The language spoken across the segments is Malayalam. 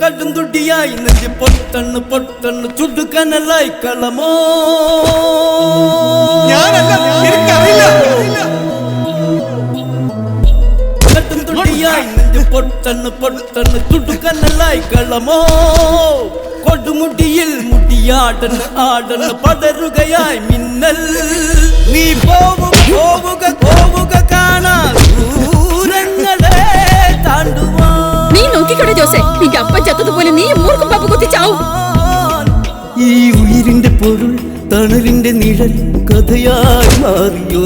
കടും തുടിയായി നെഞ്ച് പൊട്ടണ്ണ് പൊട്ടണ്ണ് ചുടുകനലായി കളമോ കടും തുടിയായി നെഞ്ച് പൊട്ടണ്ണ് പൊട്ടണ്ണ് ചുടുകനലായി കളമോ കൊടുമുടിയിൽ മുടിയാടന്ന് ആടന്ന് പടരുകയായി മിന്നൽ നീ പോവുക പോവുക പോവുക കാണാൻ ദൂരങ്ങളെ താണ്ടുവാ നീ നോക്കിക്കോടെ ജോസേ നിന്റെ അപ്പൻ ചത്തതുപോലെ നീ മൂർഖം പാപ്പ കുത്തി ചാവും ഈ ഉയിരിന്റെ പൊരുൾ തണലിന്റെ നിഴൽ കഥയായി മാറിയോ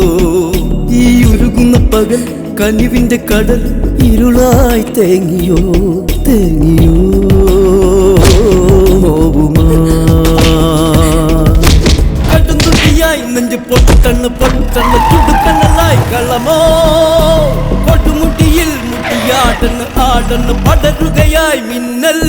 ഈ ഉരുകുന്ന പകൽ കനിവിന്റെ കടൽ ഇരുളായി തേങ്ങിയോ തേങ്ങിയോ കടുംതുടിയായി നെഞ്ച് പൊട്ടണ്ണ് പൊട്ടണ്ണ് ചുടുകനലായി കളമോ കൊടുമുടിയിൽ മുടിയാടന്ന് ആടന്ന് പടരുകയായി മിന്നൽ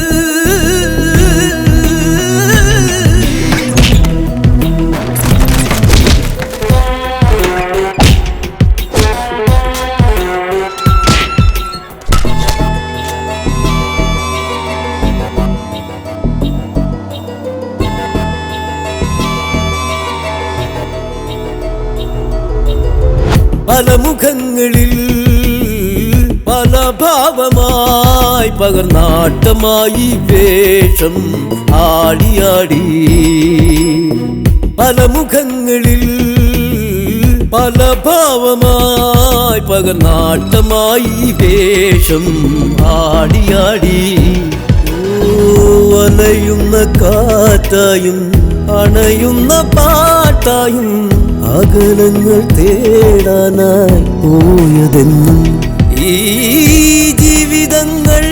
പല മുഖങ്ങളിൽ പല ഭാവമായി പകർന്നാട്ടമായി വേഷം ആടിയാടി പല മുഖങ്ങളിൽ പല ഭാവമായി പകർന്നാട്ടമായി വേഷം ആടിയാടി അലയുന്ന കാറ്റായും അണയുന്ന പാട്ടായും അകലങ്ങൾ തേടാനായി പോയതെന്നും ഈ ജീവിതങ്ങൾ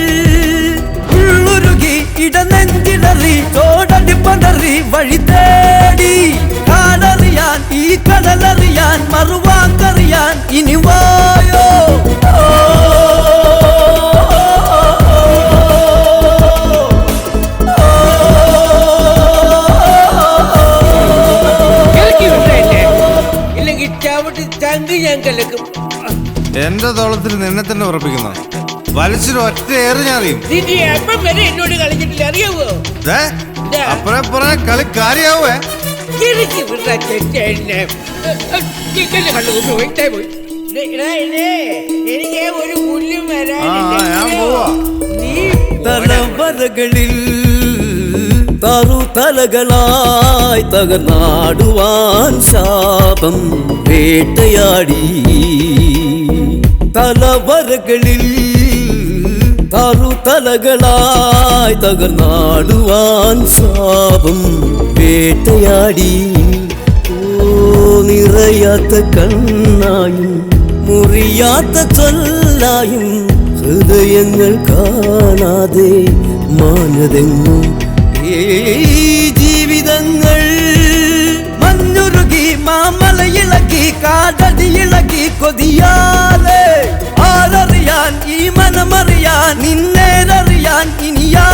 ഉള്ളുരുകി ഇടനെഞ്ചിടറി തോടടി പടറി വഴി തേടി കാടറിയാൻ ഈ കടലറിയാൻ മറുവാക്കറിയാൻ ഇനി വായോ എന്റെ തോളത്തിൽ നിന്നെ തന്നെ ഉറപ്പിക്കുന്നു വലിച്ചൊരു ഒറ്റ ഏറ് ഞാൻ അറിയും എന്നോട് കളിച്ചിട്ടില്ല അറിയാവോ അപ്പുറപ്പുറേ കളി കാര്യാവേ എനിക്ക് ഒരു പുല്ലും തലവരകളിൽ തറുതലകളായി തകർന്നാടുവാൻ ശാപം വേട്ടയാടി തലവരകളിൽ തറുതലകളായി തകർന്നാടുവാൻ ശാപം വേട്ടയാടി നിറയാത്ത കണ്ണായും മുറിയാത്ത ചൊല്ലായും ഹൃദയങ്ങൾ കാണാതെ മാഞ്ഞതെങ്ങും ജീവിതങ്ങൾ മഞ്ഞുരുകി മാമലയിളകി കാടടിയിളകി കൊതിയാതെ ആരറിയാൻ ഈ മനമറിയാൻ നിന്നേരറിയാൻ ഇനിയാ